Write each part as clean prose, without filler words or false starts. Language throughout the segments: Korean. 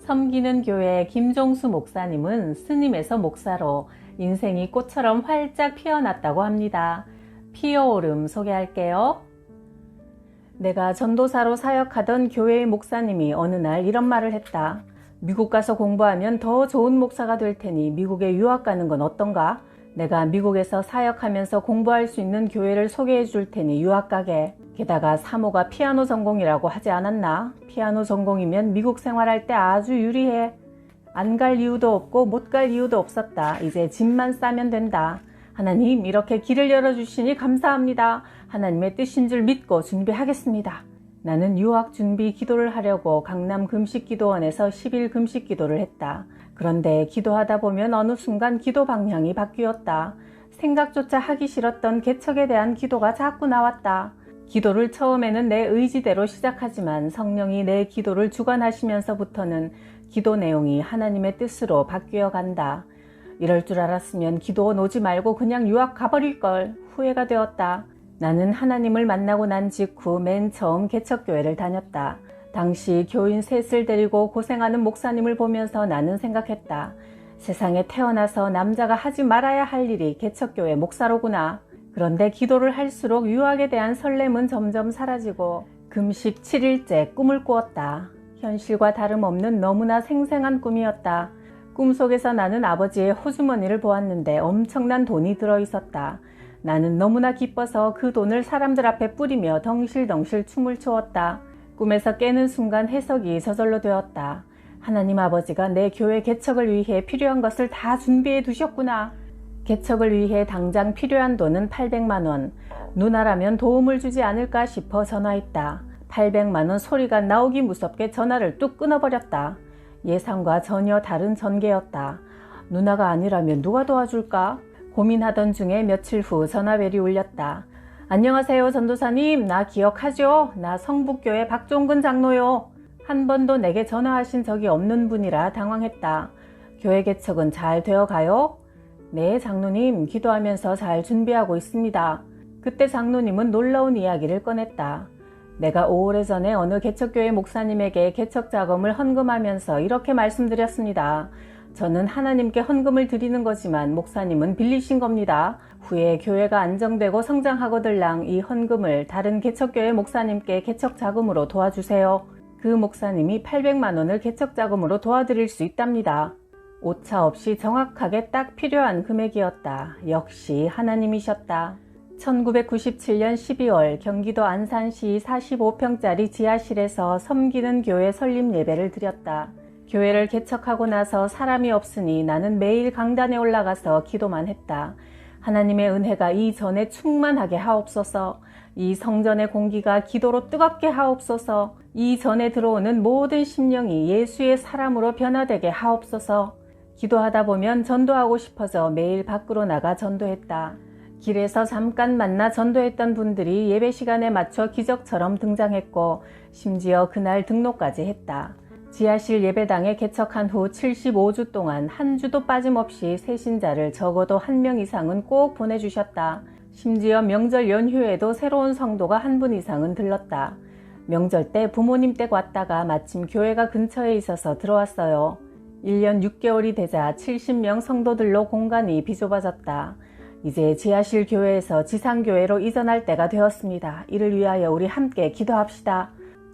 섬기는 교회 김종수 목사님은 스님에서 목사로 인생이 꽃처럼 활짝 피어났다고 합니다. 피어오름 소개할게요. 내가 전도사로 사역하던 교회의 목사님이 어느 날 이런 말을 했다. 미국 가서 공부하면 더 좋은 목사가 될 테니 미국에 유학 가는 건 어떤가? 내가 미국에서 사역하면서 공부할 수 있는 교회를 소개해 줄 테니 유학 가게. 게다가 사모가 피아노 전공이라고 하지 않았나? 피아노 전공이면 미국 생활할 때 아주 유리해. 안 갈 이유도 없고 못 갈 이유도 없었다. 이제 짐만 싸면 된다. 하나님, 이렇게 길을 열어주시니 감사합니다. 하나님의 뜻인 줄 믿고 준비하겠습니다. 나는 유학 준비 기도를 하려고 강남 금식기도원에서 10일 금식 기도를 했다. 그런데 기도하다 보면 어느 순간 기도 방향이 바뀌었다. 생각조차 하기 싫었던 개척에 대한 기도가 자꾸 나왔다. 기도를 처음에는 내 의지대로 시작하지만 성령이 내 기도를 주관하시면서부터는 기도 내용이 하나님의 뜻으로 바뀌어 간다. 이럴 줄 알았으면 기도 놓지 말고 그냥 유학 가버릴 걸. 후회가 되었다. 나는 하나님을 만나고 난 직후 맨 처음 개척교회를 다녔다. 당시 교인 셋을 데리고 고생하는 목사님을 보면서 나는 생각했다. 세상에 태어나서 남자가 하지 말아야 할 일이 개척교회 목사로구나. 그런데 기도를 할수록 유학에 대한 설렘은 점점 사라지고 금식 7일째 꿈을 꾸었다. 현실과 다름없는 너무나 생생한 꿈이었다. 꿈속에서 나는 아버지의 호주머니를 보았는데 엄청난 돈이 들어있었다. 나는 너무나 기뻐서 그 돈을 사람들 앞에 뿌리며 덩실덩실 춤을 추었다. 꿈에서 깨는 순간 해석이 저절로 되었다. 하나님 아버지가 내 교회 개척을 위해 필요한 것을 다 준비해 두셨구나. 개척을 위해 당장 필요한 돈은 800만 원. 누나라면 도움을 주지 않을까 싶어 전화했다. 800만 원 소리가 나오기 무섭게 전화를 뚝 끊어버렸다. 예상과 전혀 다른 전개였다. 누나가 아니라면 누가 도와줄까? 고민하던 중에 며칠 후 전화벨이 울렸다. 안녕하세요 전도사님, 나 기억하죠? 나 성북교회 박종근 장로요. 한 번도 내게 전화하신 적이 없는 분이라 당황했다. 교회 개척은 잘 되어가요? 네 장로님, 기도하면서 잘 준비하고 있습니다. 그때 장로님은 놀라운 이야기를 꺼냈다. 내가 오래전에 어느 개척교회 목사님에게 개척 작업을 헌금하면서 이렇게 말씀드렸습니다. 저는 하나님께 헌금을 드리는 거지만 목사님은 빌리신 겁니다. 후에 교회가 안정되고 성장하거들랑 이 헌금을 다른 개척교회 목사님께 개척 자금으로 도와주세요. 그 목사님이 800만 원을 개척 자금으로 도와드릴 수 있답니다. 오차 없이 정확하게 딱 필요한 금액이었다. 역시 하나님이셨다. 1997년 12월 경기도 안산시 45평짜리 지하실에서 섬기는 교회 설립 예배를 드렸다. 교회를 개척하고 나서 사람이 없으니 나는 매일 강단에 올라가서 기도만 했다. 하나님의 은혜가 이 전에 충만하게 하옵소서. 이 성전의 공기가 기도로 뜨겁게 하옵소서. 이 전에 들어오는 모든 심령이 예수의 사람으로 변화되게 하옵소서. 기도하다 보면 전도하고 싶어져 매일 밖으로 나가 전도했다. 길에서 잠깐 만나 전도했던 분들이 예배 시간에 맞춰 기적처럼 등장했고 심지어 그날 등록까지 했다. 지하실 예배당에 개척한 후 75주 동안 한 주도 빠짐없이 새신자를 적어도 1명 이상은 꼭 보내주셨다. 심지어 명절 연휴에도 새로운 성도가 1분 이상은 들렀다. 명절 때 부모님 댁 왔다가 마침 교회가 근처에 있어서 들어왔어요. 1년 6개월이 되자 70명 성도들로 공간이 비좁아졌다. 이제 지하실 교회에서 지상교회로 이전할 때가 되었습니다. 이를 위하여 우리 함께 기도합시다.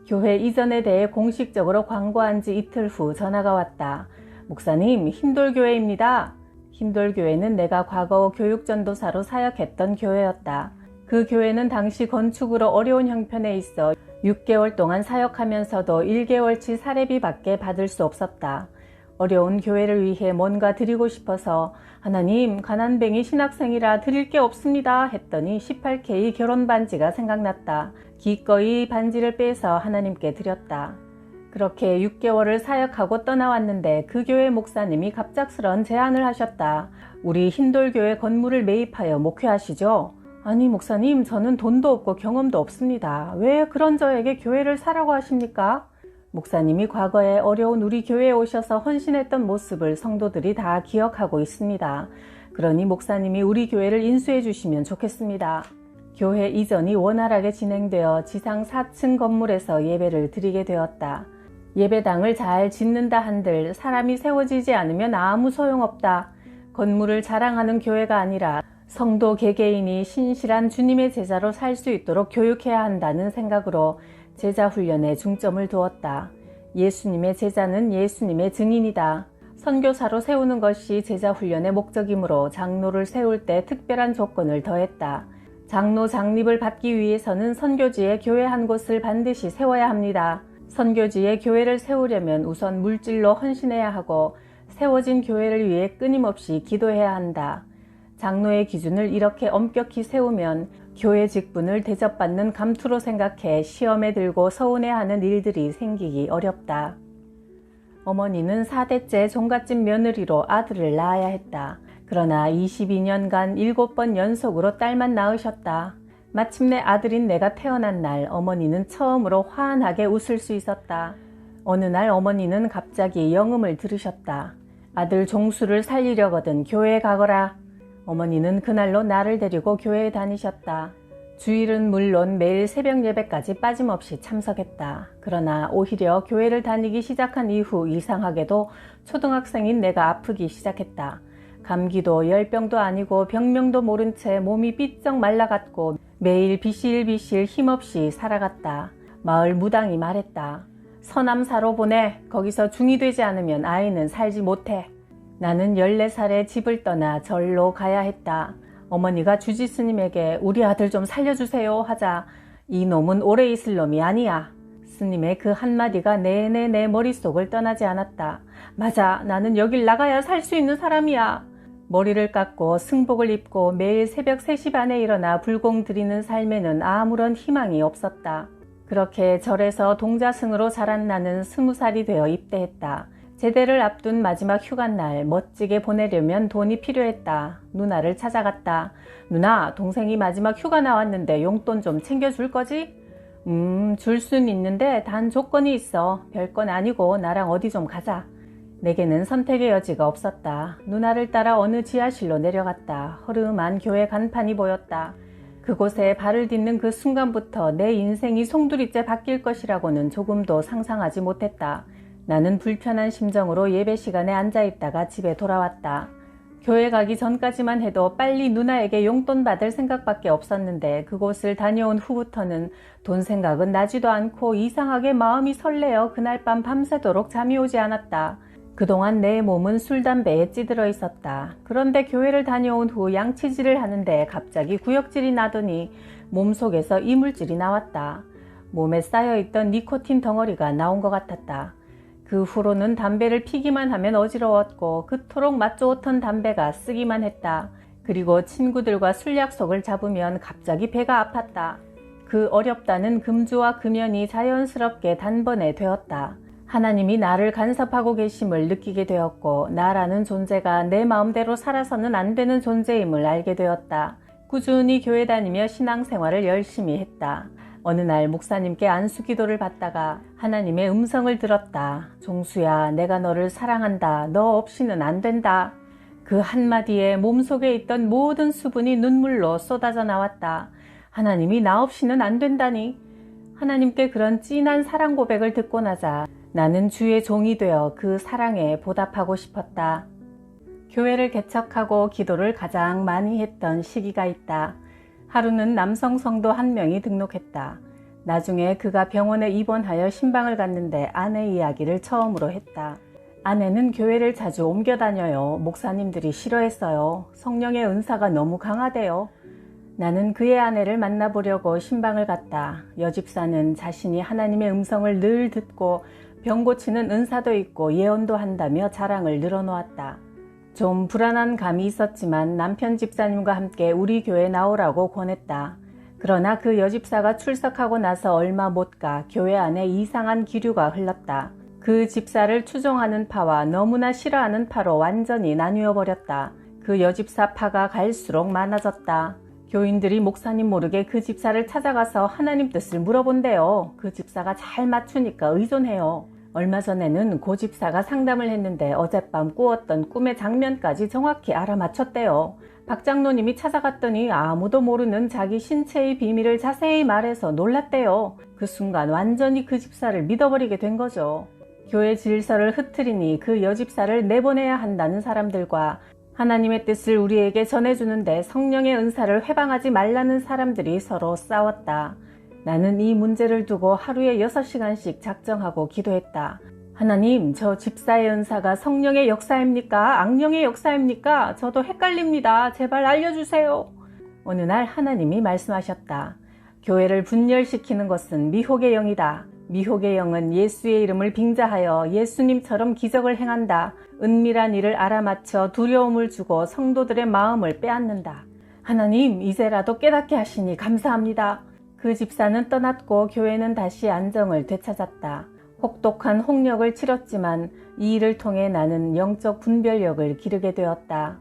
교회 이전에 대해 공식적으로 광고한 지 이틀 후 전화가 왔다. 목사님, 힘돌교회입니다. 힘돌교회는 내가 과거 교육전도사로 사역했던 교회였다. 그 교회는 당시 건축으로 어려운 형편에 있어 6개월 동안 사역하면서도 1개월치 사례비밖에 받을 수 없었다. 어려운 교회를 위해 뭔가 드리고 싶어서 하나님, 가난뱅이 신학생이라 드릴 게 없습니다 했더니 18K 결혼 반지가 생각났다. 기꺼이 반지를 빼서 하나님께 드렸다. 그렇게 6개월을 사역하고 떠나왔는데 그 교회 목사님이 갑작스런 제안을 하셨다. 우리 흰돌교회 건물을 매입하여 목회하시죠? 아니 목사님, 저는 돈도 없고 경험도 없습니다. 왜 그런 저에게 교회를 사라고 하십니까? 목사님이 과거에 어려운 우리 교회에 오셔서 헌신했던 모습을 성도들이 다 기억하고 있습니다. 그러니 목사님이 우리 교회를 인수해 주시면 좋겠습니다. 교회 이전이 원활하게 진행되어 지상 4층 건물에서 예배를 드리게 되었다. 예배당을 잘 짓는다 한들 사람이 세워지지 않으면 아무 소용없다. 건물을 자랑하는 교회가 아니라 성도 개개인이 신실한 주님의 제자로 살 수 있도록 교육해야 한다는 생각으로 제자 훈련에 중점을 두었다. 예수님의 제자는 예수님의 증인이다. 선교사로 세우는 것이 제자 훈련의 목적이므로 장로를 세울 때 특별한 조건을 더했다. 장로 장립을 받기 위해서는 선교지에 교회 한 곳을 반드시 세워야 합니다. 선교지에 교회를 세우려면 우선 물질로 헌신해야 하고 세워진 교회를 위해 끊임없이 기도해야 한다. 장로의 기준을 이렇게 엄격히 세우면 교회 직분을 대접받는 감투로 생각해 시험에 들고 서운해하는 일들이 생기기 어렵다. 어머니는 4대째 종갓집 며느리로 아들을 낳아야 했다. 그러나 22년간 7번 연속으로 딸만 낳으셨다. 마침내 아들인 내가 태어난 날 어머니는 처음으로 환하게 웃을 수 있었다. 어느 날 어머니는 갑자기 영음을 들으셨다. 아들 종수를 살리려거든 교회에 가거라. 어머니는 그날로 나를 데리고 교회에 다니셨다. 주일은 물론 매일 새벽 예배까지 빠짐없이 참석했다. 그러나 오히려 교회를 다니기 시작한 이후 이상하게도 초등학생인 내가 아프기 시작했다. 감기도 열병도 아니고 병명도 모른 채 몸이 삐쩍 말라갔고 매일 비실비실 힘없이 살아갔다. 마을 무당이 말했다. 서남사로 보내. 거기서 중이 되지 않으면 아이는 살지 못해. 나는 14살에 집을 떠나 절로 가야 했다. 어머니가 주지 스님에게 우리 아들 좀 살려주세요 하자 이 놈은 오래 있을 놈이 아니야. 스님의 그 한마디가 내내 내 머릿속을 떠나지 않았다. 맞아, 나는 여길 나가야 살 수 있는 사람이야. 머리를 깎고 승복을 입고 매일 새벽 3시 반에 일어나 불공 드리는 삶에는 아무런 희망이 없었다. 그렇게 절에서 동자승으로 자란 나는 20살이 되어 입대했다. 제대를 앞둔 마지막 휴가날 멋지게 보내려면 돈이 필요했다. 누나를 찾아갔다. 누나, 동생이 마지막 휴가 나왔는데 용돈 좀 챙겨줄 거지? 줄 순 있는데 단 조건이 있어. 별건 아니고 나랑 어디 좀 가자. 내게는 선택의 여지가 없었다. 누나를 따라 어느 지하실로 내려갔다. 허름한 교회 간판이 보였다. 그곳에 발을 딛는 그 순간부터 내 인생이 송두리째 바뀔 것이라고는 조금도 상상하지 못했다. 나는 불편한 심정으로 예배 시간에 앉아있다가 집에 돌아왔다. 교회 가기 전까지만 해도 빨리 누나에게 용돈 받을 생각밖에 없었는데 그곳을 다녀온 후부터는 돈 생각은 나지도 않고 이상하게 마음이 설레어 그날 밤 밤새도록 잠이 오지 않았다. 그동안 내 몸은 술, 담배에 찌들어 있었다. 그런데 교회를 다녀온 후 양치질을 하는데 갑자기 구역질이 나더니 몸속에서 이물질이 나왔다. 몸에 쌓여있던 니코틴 덩어리가 나온 것 같았다. 그 후로는 담배를 피기만 하면 어지러웠고 그토록 맛 좋던 담배가 쓰기만 했다. 그리고 친구들과 술 약속을 잡으면 갑자기 배가 아팠다. 그 어렵다는 금주와 금연이 자연스럽게 단번에 되었다. 하나님이 나를 간섭하고 계심을 느끼게 되었고 나라는 존재가 내 마음대로 살아서는 안 되는 존재임을 알게 되었다. 꾸준히 교회 다니며 신앙생활을 열심히 했다. 어느 날 목사님께 안수기도를 받다가 하나님의 음성을 들었다. 종수야, 내가 너를 사랑한다. 너 없이는 안 된다. 그 한마디에 몸속에 있던 모든 수분이 눈물로 쏟아져 나왔다. 하나님이 나 없이는 안 된다니. 하나님께 그런 진한 사랑 고백을 듣고 나자 나는 주의 종이 되어 그 사랑에 보답하고 싶었다. 교회를 개척하고 기도를 가장 많이 했던 시기가 있다. 하루는 남성 성도 한 명이 등록했다. 나중에 그가 병원에 입원하여 신방을 갔는데 아내 이야기를 처음으로 했다. 아내는 교회를 자주 옮겨 다녀요. 목사님들이 싫어했어요. 성령의 은사가 너무 강하대요. 나는 그의 아내를 만나보려고 신방을 갔다. 여집사는 자신이 하나님의 음성을 늘 듣고 병 고치는 은사도 있고 예언도 한다며 자랑을 늘어놓았다. 좀 불안한 감이 있었지만 남편 집사님과 함께 우리 교회에 나오라고 권했다. 그러나 그 여집사가 출석하고 나서 얼마 못 가 교회 안에 이상한 기류가 흘렀다. 그 집사를 추종하는 파와 너무나 싫어하는 파로 완전히 나뉘어 버렸다. 그 여집사 파가 갈수록 많아졌다. 교인들이 목사님 모르게 그 집사를 찾아가서 하나님 뜻을 물어본대요. 그 집사가 잘 맞추니까 의존해요. 얼마 전에는 고 집사가 상담을 했는데 어젯밤 꾸었던 꿈의 장면까지 정확히 알아맞혔대요. 박 장로님이 찾아갔더니 아무도 모르는 자기 신체의 비밀을 자세히 말해서 놀랐대요. 그 순간 완전히 그 집사를 믿어버리게 된 거죠. 교회 질서를 흐트리니 그 여집사를 내보내야 한다는 사람들과 하나님의 뜻을 우리에게 전해주는데 성령의 은사를 회방하지 말라는 사람들이 서로 싸웠다. 나는 이 문제를 두고 하루에 6시간씩 작정하고 기도했다. 하나님, 저 집사의 은사가 성령의 역사입니까? 악령의 역사입니까? 저도 헷갈립니다. 제발 알려주세요. 어느 날 하나님이 말씀하셨다. 교회를 분열시키는 것은 미혹의 영이다. 미혹의 영은 예수의 이름을 빙자하여 예수님처럼 기적을 행한다. 은밀한 일을 알아맞혀 두려움을 주고 성도들의 마음을 빼앗는다. 하나님, 이제라도 깨닫게 하시니 감사합니다. 그 집사는 떠났고 교회는 다시 안정을 되찾았다. 혹독한 홍역을 치렀지만 이 일을 통해 나는 영적 분별력을 기르게 되었다.